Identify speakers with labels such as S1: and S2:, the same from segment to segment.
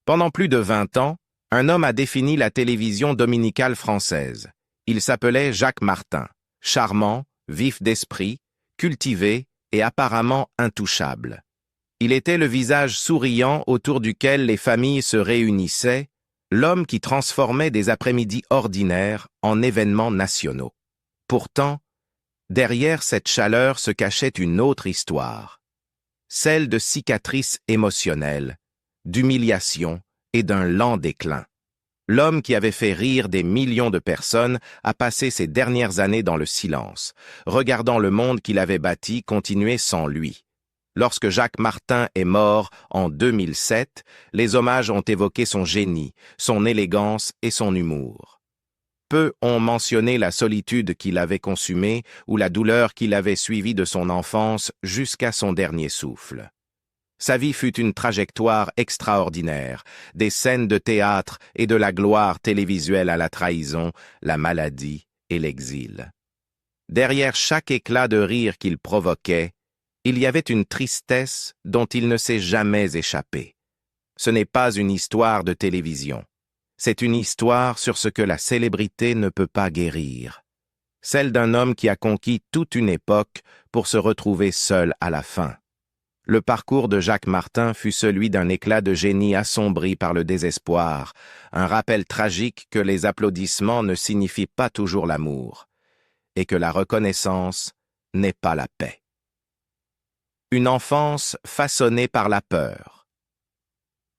S1: Pendant plus de 20 ans, un homme a défini la télévision dominicale française. Il s'appelait Jacques Martin, charmant, vif d'esprit, cultivé et apparemment intouchable. Il était le visage souriant autour duquel les familles se réunissaient, l'homme qui transformait des après-midi ordinaires en événements nationaux. Pourtant, derrière cette chaleur se cachait une autre histoire, celle de cicatrices émotionnelles, d'humiliation et d'un lent déclin. L'homme qui avait fait rire des millions de personnes a passé ses dernières années dans le silence, regardant le monde qu'il avait bâti continuer sans lui. Lorsque Jacques Martin est mort en 2007, les hommages ont évoqué son génie, son élégance et son humour. Peu ont mentionné la solitude qu'il avait consumée ou la douleur qu'il avait suivie de son enfance jusqu'à son dernier souffle. Sa vie fut une trajectoire extraordinaire, des scènes de théâtre et de la gloire télévisuelle à la trahison, la maladie et l'exil. Derrière chaque éclat de rire qu'il provoquait, il y avait une tristesse dont il ne s'est jamais échappé. Ce n'est pas une histoire de télévision. C'est une histoire sur ce que la célébrité ne peut pas guérir. Celle d'un homme qui a conquis toute une époque pour se retrouver seul à la fin. Le parcours de Jacques Martin fut celui d'un éclat de génie assombri par le désespoir, un rappel tragique que les applaudissements ne signifient pas toujours l'amour, et que la reconnaissance n'est pas la paix. Une enfance façonnée par la peur.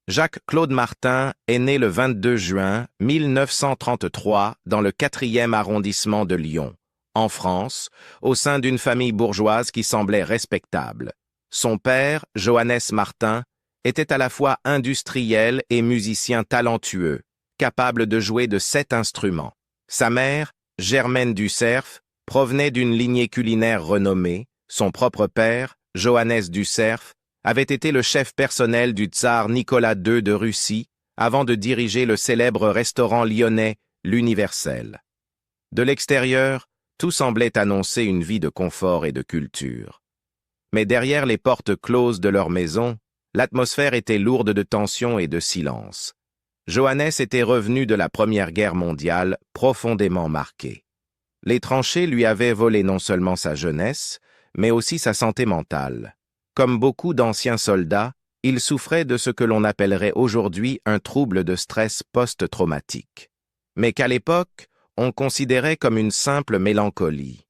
S1: Jacques-Claude Martin est né le 22 juin 1933 dans le 4e arrondissement de Lyon, en France, au sein d'une famille bourgeoise qui semblait respectable. Son père, Johannes Martin, était à la fois industriel et musicien talentueux, capable de jouer de 7 instruments. Sa mère, Germaine Ducerf, provenait d'une lignée culinaire renommée. Son propre père, Johannes Ducerf, avait été le chef personnel du tsar Nicolas II de Russie avant de diriger le célèbre restaurant lyonnais l'Universel. De l'extérieur, tout semblait annoncer une vie de confort et de culture. Mais derrière les portes closes de leur maison, l'atmosphère était lourde de tension et de silence. Johannes était revenu de la Première Guerre mondiale profondément marqué. Les tranchées lui avaient volé non seulement sa jeunesse, mais aussi sa santé mentale. Comme beaucoup d'anciens soldats, il souffrait de ce que l'on appellerait aujourd'hui un trouble de stress post-traumatique, mais qu'à l'époque, on considérait comme une simple mélancolie.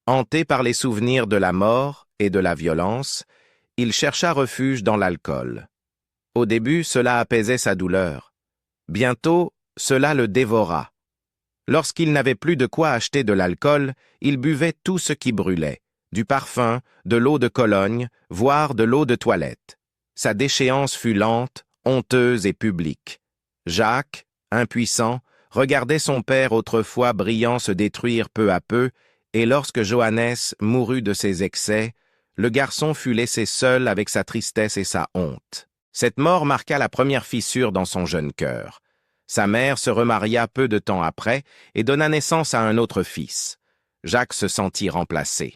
S1: Hanté par les souvenirs de la mort et de la violence, il chercha refuge dans l'alcool. Au début, cela apaisait sa douleur. Bientôt, cela le dévora. Lorsqu'il n'avait plus de quoi acheter de l'alcool, il buvait tout ce qui brûlait. Du parfum, de l'eau de Cologne, voire de l'eau de toilette. Sa déchéance fut lente, honteuse et publique. Jacques, impuissant, regardait son père autrefois brillant se détruire peu à peu, et lorsque Johannes mourut de ses excès, le garçon fut laissé seul avec sa tristesse et sa honte. Cette mort marqua la première fissure dans son jeune cœur. Sa mère se remaria peu de temps après et donna naissance à un autre fils. Jacques se sentit remplacé.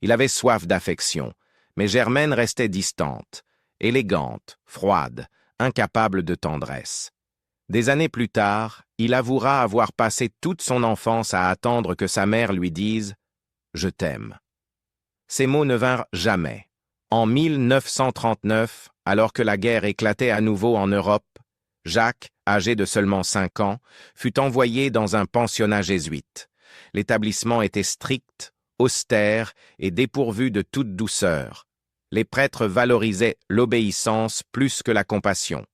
S1: Il avait soif d'affection, mais Germaine restait distante, élégante, froide, incapable de tendresse. Des années plus tard, il avouera avoir passé toute son enfance à attendre que sa mère lui dise « Je t'aime ». Ces mots ne vinrent jamais. En 1939, alors que la guerre éclatait à nouveau en Europe, Jacques, âgé de seulement 5 ans, fut envoyé dans un pensionnat jésuite. L'établissement était strict, austère et dépourvu de toute douceur. Les prêtres valorisaient l'obéissance plus que la compassion.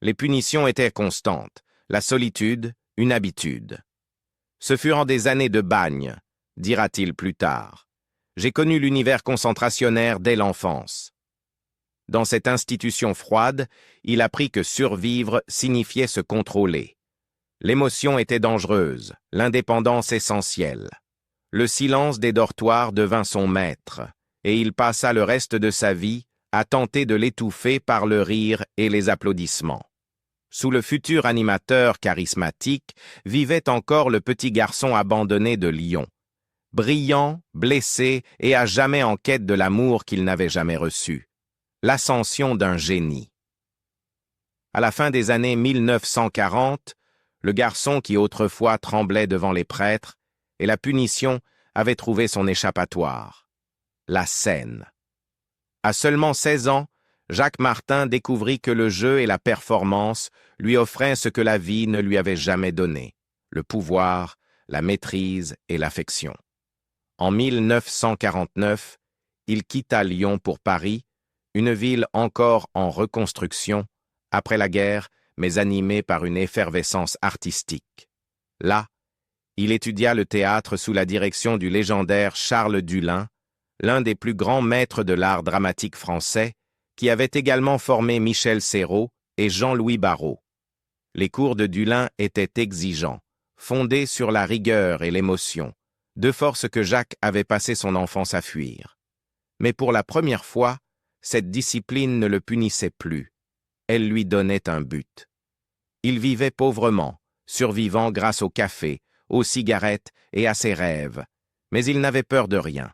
S1: Les punitions étaient constantes, la solitude, une habitude. Ce furent des années de bagne, dira-t-il plus tard. J'ai connu l'univers concentrationnaire dès l'enfance. Dans cette institution froide, il apprit que survivre signifiait se contrôler. L'émotion était dangereuse, l'indépendance essentielle. Le silence des dortoirs devint son maître, et il passa le reste de sa vie à tenter de l'étouffer par le rire et les applaudissements. Sous le futur animateur charismatique vivait encore le petit garçon abandonné de Lyon, brillant, blessé et à jamais en quête de l'amour qu'il n'avait jamais reçu. L'ascension d'un génie. À la fin des années 1940, le garçon qui autrefois tremblait devant les prêtres et la punition avait trouvé son échappatoire. La scène. À seulement 16 ans, Jacques Martin découvrit que le jeu et la performance lui offraient ce que la vie ne lui avait jamais donné, le pouvoir, la maîtrise et l'affection. En 1949, il quitta Lyon pour Paris, une ville encore en reconstruction, après la guerre, mais animée par une effervescence artistique. Là, il étudia le théâtre sous la direction du légendaire Charles Dulin, l'un des plus grands maîtres de l'art dramatique français, qui avait également formé Michel Serrault et Jean-Louis Barrault. Les cours de Dulin étaient exigeants, fondés sur la rigueur et l'émotion, deux forces que Jacques avait passé son enfance à fuir. Mais pour la première fois, cette discipline ne le punissait plus. Elle lui donnait un but. Il vivait pauvrement, survivant grâce au café, aux cigarettes et à ses rêves. Mais il n'avait peur de rien.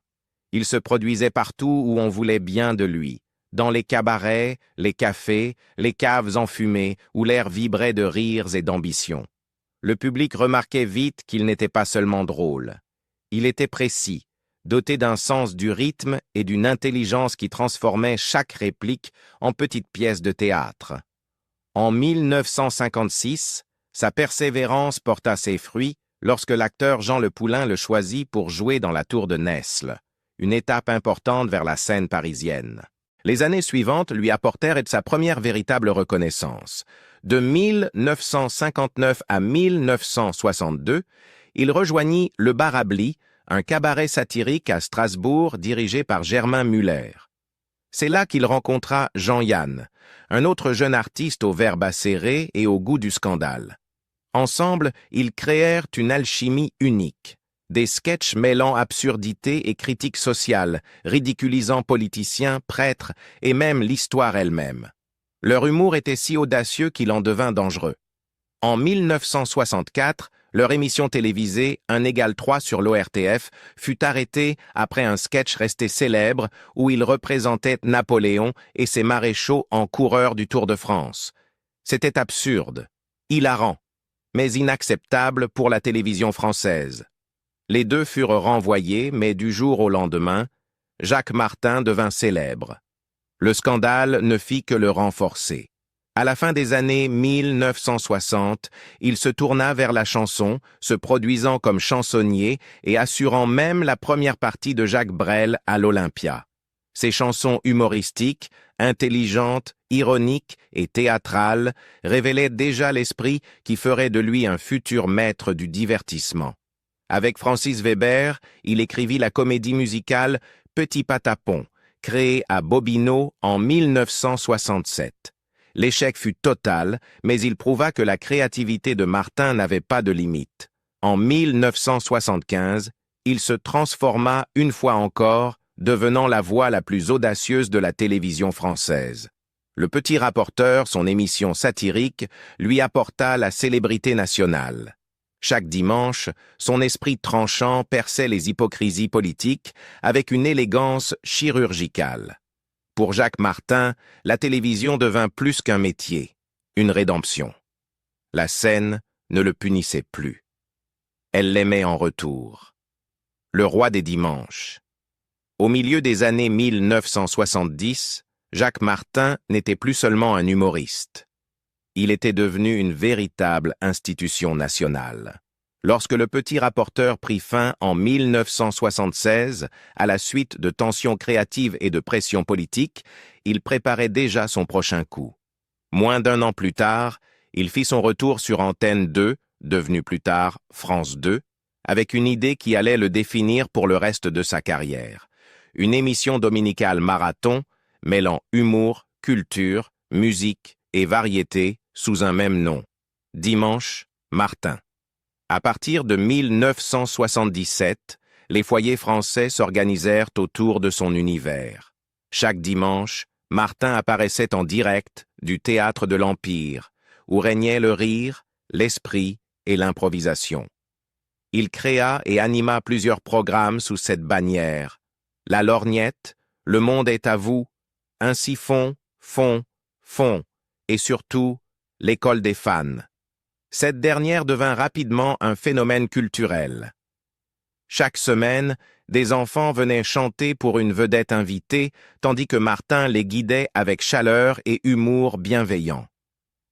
S1: Il se produisait partout où on voulait bien de lui, dans les cabarets, les cafés, les caves enfumées, où l'air vibrait de rires et d'ambition. Le public remarquait vite qu'il n'était pas seulement drôle. Il était précis, doté d'un sens du rythme et d'une intelligence qui transformait chaque réplique en petite pièce de théâtre. En 1956, sa persévérance porta ses fruits lorsque l'acteur Jean Le Poulain le choisit pour jouer dans La Tour de Nesle, une étape importante vers la scène parisienne. Les années suivantes lui apportèrent sa première véritable reconnaissance. De 1959 à 1962, il rejoignit le Bar Ably, un cabaret satirique à Strasbourg dirigé par Germain Muller. C'est là qu'il rencontra Jean-Yann, un autre jeune artiste au verbe acéré et au goût du scandale. Ensemble, ils créèrent une alchimie unique. Des sketchs mêlant absurdité et critique sociale, ridiculisant politiciens, prêtres et même l'histoire elle-même. Leur humour était si audacieux qu'il en devint dangereux. En 1964, leur émission télévisée 1=3 sur l'ORTF fut arrêtée après un sketch resté célèbre où ils représentaient Napoléon et ses maréchaux en coureurs du Tour de France. C'était absurde, hilarant, mais inacceptable pour la télévision française. Les deux furent renvoyés, mais du jour au lendemain, Jacques Martin devint célèbre. Le scandale ne fit que le renforcer. À la fin des années 1960, il se tourna vers la chanson, se produisant comme chansonnier et assurant même la première partie de Jacques Brel à l'Olympia. Ses chansons humoristiques, intelligentes, ironiques et théâtrales révélaient déjà l'esprit qui ferait de lui un futur maître du divertissement. Avec Francis Weber, il écrivit la comédie musicale Petit Patapon, créée à Bobino en 1967. L'échec fut total, mais il prouva que la créativité de Martin n'avait pas de limite. En 1975, il se transforma une fois encore, devenant la voix la plus audacieuse de la télévision française. Le Petit Rapporteur, son émission satirique, lui apporta la célébrité nationale. Chaque dimanche, son esprit tranchant perçait les hypocrisies politiques avec une élégance chirurgicale. Pour Jacques Martin, la télévision devint plus qu'un métier, une rédemption. La scène ne le punissait plus. Elle l'aimait en retour. Le roi des dimanches. Au milieu des années 1970, Jacques Martin n'était plus seulement un humoriste. Il était devenu une véritable institution nationale. Lorsque le Petit Rapporteur prit fin en 1976, à la suite de tensions créatives et de pressions politiques, il préparait déjà son prochain coup. Moins d'un an plus tard, il fit son retour sur Antenne 2, devenue plus tard France 2, avec une idée qui allait le définir pour le reste de sa carrière. Une émission dominicale marathon, mêlant humour, culture, musique et variété sous un même nom. Dimanche, Martin. À partir de 1977, les foyers français s'organisèrent autour de son univers. Chaque dimanche, Martin apparaissait en direct du théâtre de l'Empire, où régnait le rire, l'esprit et l'improvisation. Il créa et anima plusieurs programmes sous cette bannière. La Lorgnette, Le monde est à vous, Ainsi fond, et surtout l'école des fans. Cette dernière devint rapidement un phénomène culturel. Chaque semaine, des enfants venaient chanter pour une vedette invitée, tandis que Martin les guidait avec chaleur et humour bienveillant.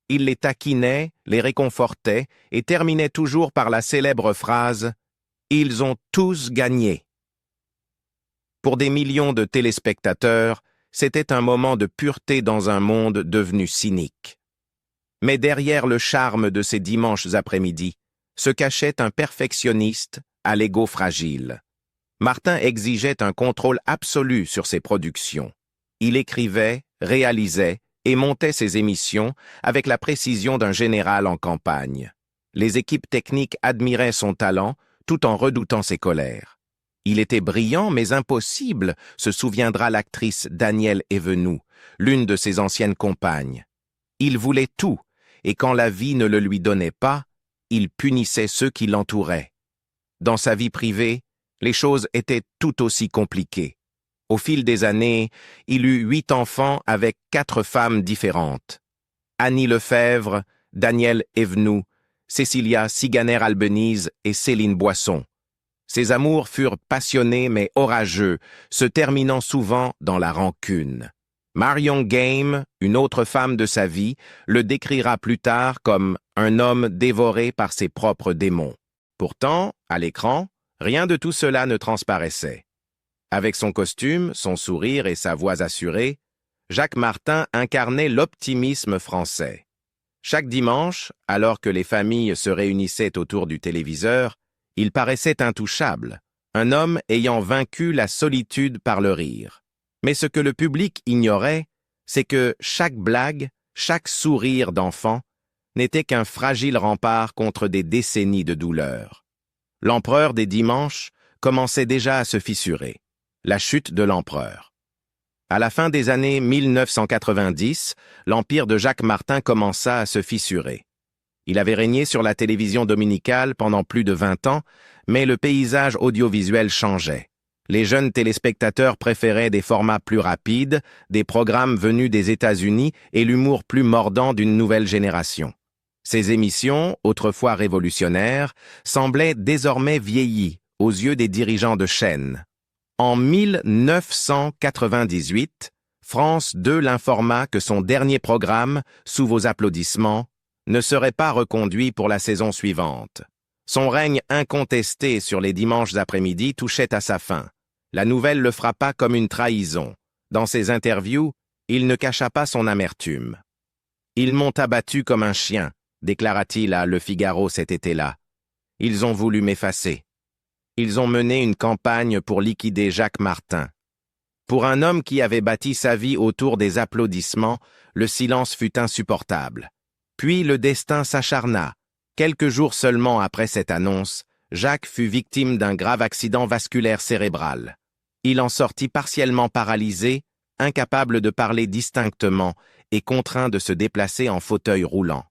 S1: Il les taquinait, les réconfortait et terminait toujours par la célèbre phrase « Ils ont tous gagné ». Pour des millions de téléspectateurs, c'était un moment de pureté dans un monde devenu cynique. Mais derrière le charme de ces dimanches après-midi, se cachait un perfectionniste à l'ego fragile. Martin exigeait un contrôle absolu sur ses productions. Il écrivait, réalisait et montait ses émissions avec la précision d'un général en campagne. Les équipes techniques admiraient son talent tout en redoutant ses colères. Il était brillant mais impossible, se souviendra l'actrice Danielle Evenou, l'une de ses anciennes compagnes. Il voulait tout, et quand la vie ne le lui donnait pas, il punissait ceux qui l'entouraient. Dans sa vie privée, les choses étaient tout aussi compliquées. Au fil des années, il eut 8 enfants avec 4 femmes différentes. Annie Lefebvre, Danielle Evenou, Cécilia Siganer-Albeniz et Céline Boisson. Ses amours furent passionnés mais orageux, se terminant souvent dans la rancune. Marion Game, une autre femme de sa vie, le décrira plus tard comme un homme dévoré par ses propres démons. Pourtant, à l'écran, rien de tout cela ne transparaissait. Avec son costume, son sourire et sa voix assurée, Jacques Martin incarnait l'optimisme français. Chaque dimanche, alors que les familles se réunissaient autour du téléviseur, il paraissait intouchable, un homme ayant vaincu la solitude par le rire. Mais ce que le public ignorait, c'est que chaque blague, chaque sourire d'enfant, n'était qu'un fragile rempart contre des décennies de douleur. L'empereur des dimanches commençait déjà à se fissurer. La chute de l'empereur. À la fin des années 1990, l'empire de Jacques Martin commença à se fissurer. Il avait régné sur la télévision dominicale pendant plus de 20 ans, mais le paysage audiovisuel changeait. Les jeunes téléspectateurs préféraient des formats plus rapides, des programmes venus des États-Unis et l'humour plus mordant d'une nouvelle génération. Ces émissions, autrefois révolutionnaires, semblaient désormais vieillies aux yeux des dirigeants de chaîne. En 1998, France 2 l'informa que son dernier programme, Sous vos applaudissements, ne serait pas reconduit pour la saison suivante. Son règne incontesté sur les dimanches après-midi touchait à sa fin. La nouvelle le frappa comme une trahison. Dans ses interviews, il ne cacha pas son amertume. « Ils m'ont abattu comme un chien », déclara-t-il à Le Figaro cet été-là. « Ils ont voulu m'effacer. Ils ont mené une campagne pour liquider Jacques Martin. » Pour un homme qui avait bâti sa vie autour des applaudissements, le silence fut insupportable. Puis le destin s'acharna. Quelques jours seulement après cette annonce, Jacques fut victime d'un grave accident vasculaire cérébral. Il en sortit partiellement paralysé, incapable de parler distinctement et contraint de se déplacer en fauteuil roulant.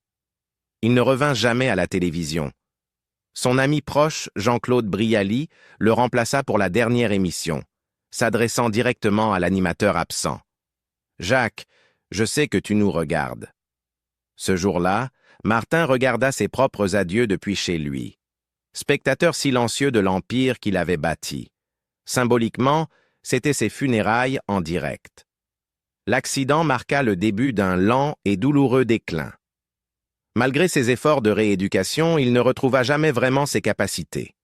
S1: Il ne revint jamais à la télévision. Son ami proche, Jean-Claude Brialy, le remplaça pour la dernière émission, s'adressant directement à l'animateur absent. « Jacques, je sais que tu nous regardes. » Ce jour-là, Martin regarda ses propres adieux depuis chez lui. Spectateur silencieux de l'empire qu'il avait bâti. Symboliquement, c'étaient ses funérailles en direct. L'accident marqua le début d'un lent et douloureux déclin. Malgré ses efforts de rééducation, il ne retrouva jamais vraiment ses capacités.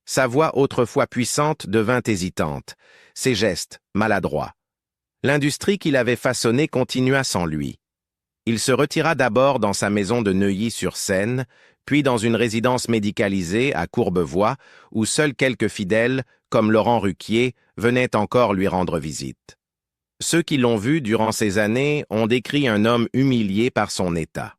S1: Sa voix autrefois puissante devint hésitante, ses gestes maladroits. L'industrie qu'il avait façonnée continua sans lui. Il se retira d'abord dans sa maison de Neuilly-sur-Seine, puis dans une résidence médicalisée à Courbevoie, où seuls quelques fidèles, comme Laurent Ruquier, venaient encore lui rendre visite. Ceux qui l'ont vu durant ces années ont décrit un homme humilié par son état.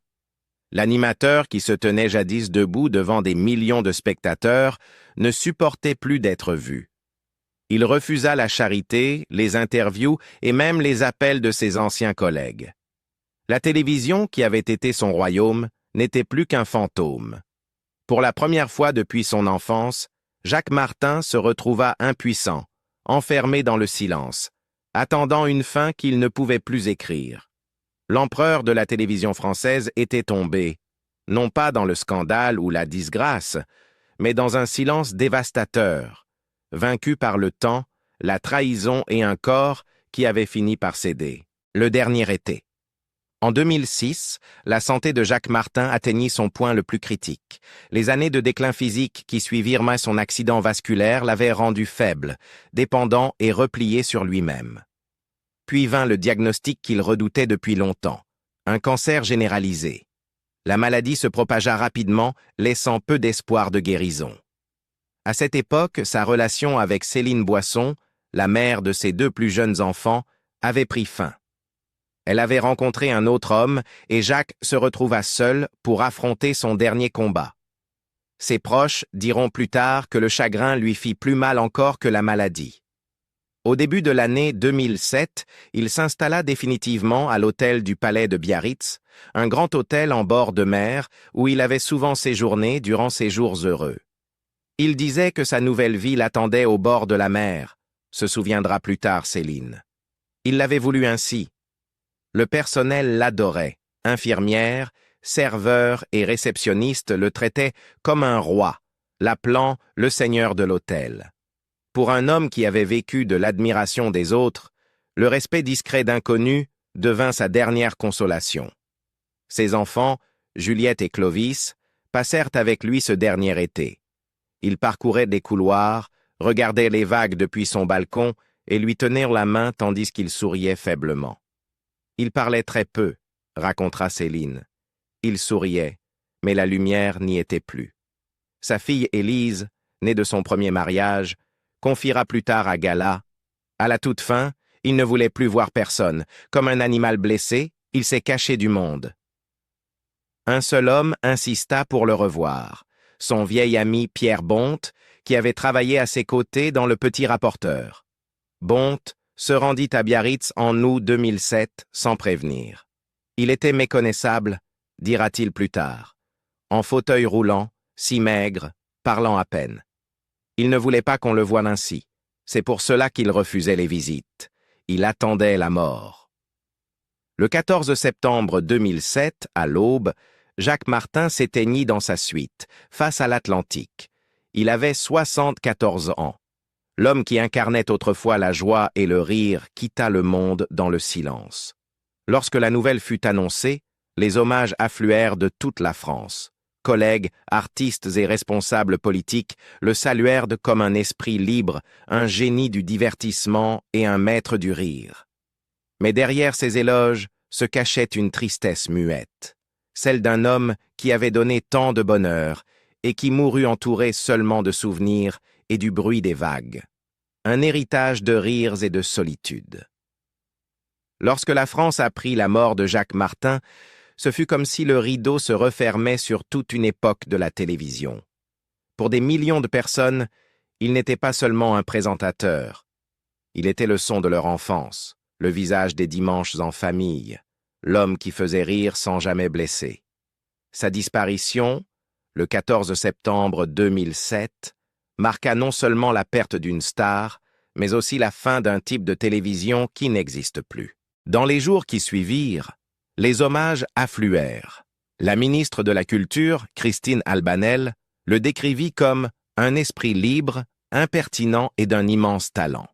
S1: L'animateur qui se tenait jadis debout devant des millions de spectateurs ne supportait plus d'être vu. Il refusa la charité, les interviews et même les appels de ses anciens collègues. La télévision, qui avait été son royaume, n'était plus qu'un fantôme. Pour la première fois depuis son enfance, Jacques Martin se retrouva impuissant, enfermé dans le silence, attendant une fin qu'il ne pouvait plus écrire. L'empereur de la télévision française était tombé, non pas dans le scandale ou la disgrâce, mais dans un silence dévastateur, vaincu par le temps, la trahison et un corps qui avait fini par céder. Le dernier été. En 2006, la santé de Jacques Martin atteignit son point le plus critique. Les années de déclin physique qui suivirent son accident vasculaire l'avaient rendu faible, dépendant et replié sur lui-même. Puis vint le diagnostic qu'il redoutait depuis longtemps, un cancer généralisé. La maladie se propagea rapidement, laissant peu d'espoir de guérison. À cette époque, sa relation avec Céline Boisson, la mère de ses 2 plus jeunes enfants, avait pris fin. Elle avait rencontré un autre homme et Jacques se retrouva seul pour affronter son dernier combat. Ses proches diront plus tard que le chagrin lui fit plus mal encore que la maladie. Au début de l'année 2007, il s'installa définitivement à l'hôtel du Palais de Biarritz, un grand hôtel en bord de mer où il avait souvent séjourné durant ses jours heureux. Il disait que sa nouvelle vie l'attendait au bord de la mer, se souviendra plus tard Céline. Il l'avait voulu ainsi. Le personnel l'adorait. Infirmières, serveurs et réceptionnistes le traitaient comme un roi, l'appelant le seigneur de l'hôtel. Pour un homme qui avait vécu de l'admiration des autres, le respect discret d'inconnus devint sa dernière consolation. Ses enfants, Juliette et Clovis, passèrent avec lui ce dernier été. Ils parcouraient des couloirs, regardaient les vagues depuis son balcon et lui tenaient la main tandis qu'il souriait faiblement. Il parlait très peu, racontera Céline. Il souriait, mais la lumière n'y était plus. Sa fille Élise, née de son premier mariage, confiera plus tard à Gala. À la toute fin, il ne voulait plus voir personne. Comme un animal blessé, il s'est caché du monde. Un seul homme insista pour le revoir, son vieil ami Pierre Bonte, qui avait travaillé à ses côtés dans Le Petit Rapporteur. Bonte se rendit à Biarritz en août 2007 sans prévenir. Il était méconnaissable, dira-t-il plus tard, en fauteuil roulant, si maigre, parlant à peine. Il ne voulait pas qu'on le voie ainsi. C'est pour cela qu'il refusait les visites. Il attendait la mort. Le 14 septembre 2007, à l'aube, Jacques Martin s'éteignit dans sa suite, face à l'Atlantique. Il avait 74 ans. L'homme qui incarnait autrefois la joie et le rire quitta le monde dans le silence. Lorsque la nouvelle fut annoncée, les hommages affluèrent de toute la France. Collègues, artistes et responsables politiques le saluèrent comme un esprit libre, un génie du divertissement et un maître du rire. Mais derrière ces éloges se cachait une tristesse muette, celle d'un homme qui avait donné tant de bonheur et qui mourut entouré seulement de souvenirs et du bruit des vagues. Un héritage de rires et de solitude. Lorsque la France apprit la mort de Jacques Martin, ce fut comme si le rideau se refermait sur toute une époque de la télévision. Pour des millions de personnes, il n'était pas seulement un présentateur. Il était le son de leur enfance, le visage des dimanches en famille, l'homme qui faisait rire sans jamais blesser. Sa disparition, le 14 septembre 2007, marqua non seulement la perte d'une star, mais aussi la fin d'un type de télévision qui n'existe plus. Dans les jours qui suivirent, les hommages affluèrent. La ministre de la Culture, Christine Albanel, le décrivit comme un esprit libre, impertinent et d'un immense talent.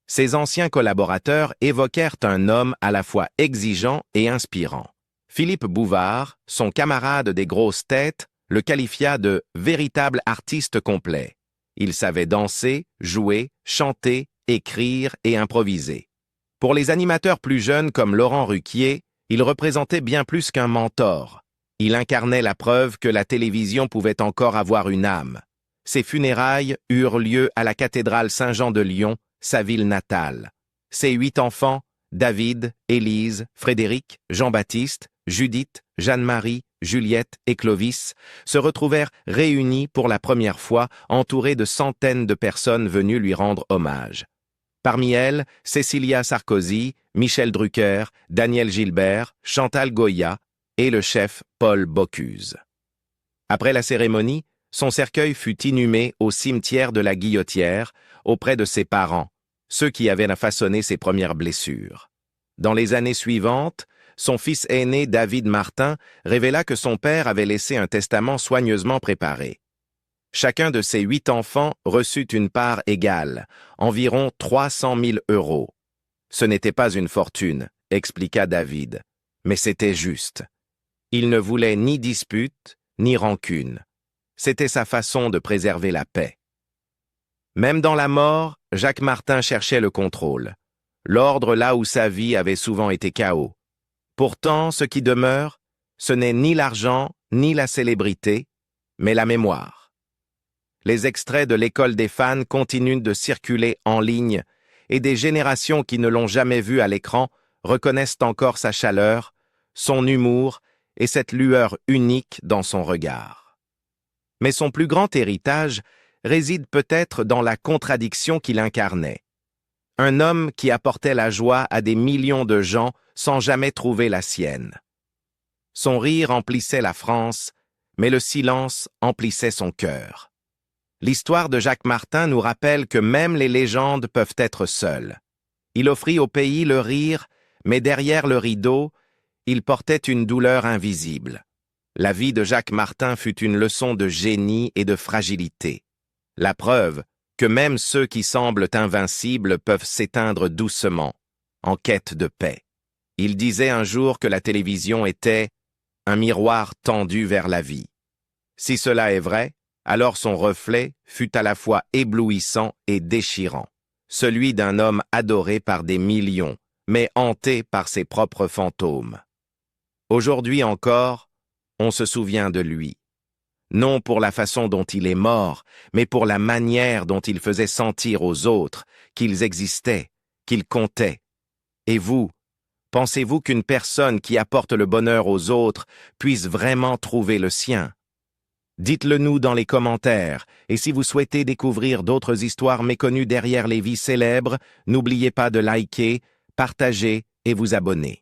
S1: Ses anciens collaborateurs évoquèrent un homme à la fois exigeant et inspirant. Philippe Bouvard, son camarade des grosses têtes, le qualifia de « véritable artiste complet ». Il savait danser, jouer, chanter, écrire et improviser. Pour les animateurs plus jeunes comme Laurent Ruquier, il représentait bien plus qu'un mentor. Il incarnait la preuve que la télévision pouvait encore avoir une âme. Ses funérailles eurent lieu à la cathédrale Saint-Jean de Lyon, sa ville natale. Ses 8 enfants, David, Élise, Frédéric, Jean-Baptiste, Judith, Jeanne-Marie, Juliette et Clovis, se retrouvèrent réunis pour la première fois, entourés de centaines de personnes venues lui rendre hommage. Parmi elles, Cécilia Sarkozy, Michel Drucker, Daniel Gilbert, Chantal Goya et le chef Paul Bocuse. Après la cérémonie, son cercueil fut inhumé au cimetière de la Guillotière, auprès de ses parents, ceux qui avaient façonné ses premières blessures. Dans les années suivantes, Son fils aîné, David Martin, révéla que son père avait laissé un testament soigneusement préparé. Chacun de ses 8 enfants reçut une part égale, environ 300 000 €. Ce n'était pas une fortune, expliqua David, mais c'était juste. Il ne voulait ni dispute, ni rancune. C'était sa façon de préserver la paix. Même dans la mort, Jacques Martin cherchait le contrôle. L'ordre là où sa vie avait souvent été chaos. Pourtant, ce qui demeure, ce n'est ni l'argent, ni la célébrité, mais la mémoire. Les extraits de l'École des fans continuent de circuler en ligne et des générations qui ne l'ont jamais vu à l'écran reconnaissent encore sa chaleur, son humour et cette lueur unique dans son regard. Mais son plus grand héritage réside peut-être dans la contradiction qu'il incarnait. Un homme qui apportait la joie à des millions de gens sans jamais trouver la sienne. Son rire emplissait la France, mais le silence emplissait son cœur. L'histoire de Jacques Martin nous rappelle que même les légendes peuvent être seules. Il offrit au pays le rire, mais derrière le rideau, il portait une douleur invisible. La vie de Jacques Martin fut une leçon de génie et de fragilité. La preuve que même ceux qui semblent invincibles peuvent s'éteindre doucement, en quête de paix. Il disait un jour que la télévision était un miroir tendu vers la vie. Si cela est vrai, alors son reflet fut à la fois éblouissant et déchirant, celui d'un homme adoré par des millions, mais hanté par ses propres fantômes. Aujourd'hui encore, on se souvient de lui. Non pour la façon dont il est mort, mais pour la manière dont il faisait sentir aux autres qu'ils existaient, qu'ils comptaient. Et vous, pensez-vous qu'une personne qui apporte le bonheur aux autres puisse vraiment trouver le sien? Dites-le nous dans les commentaires, et si vous souhaitez découvrir d'autres histoires méconnues derrière les vies célèbres, n'oubliez pas de liker, partager et vous abonner.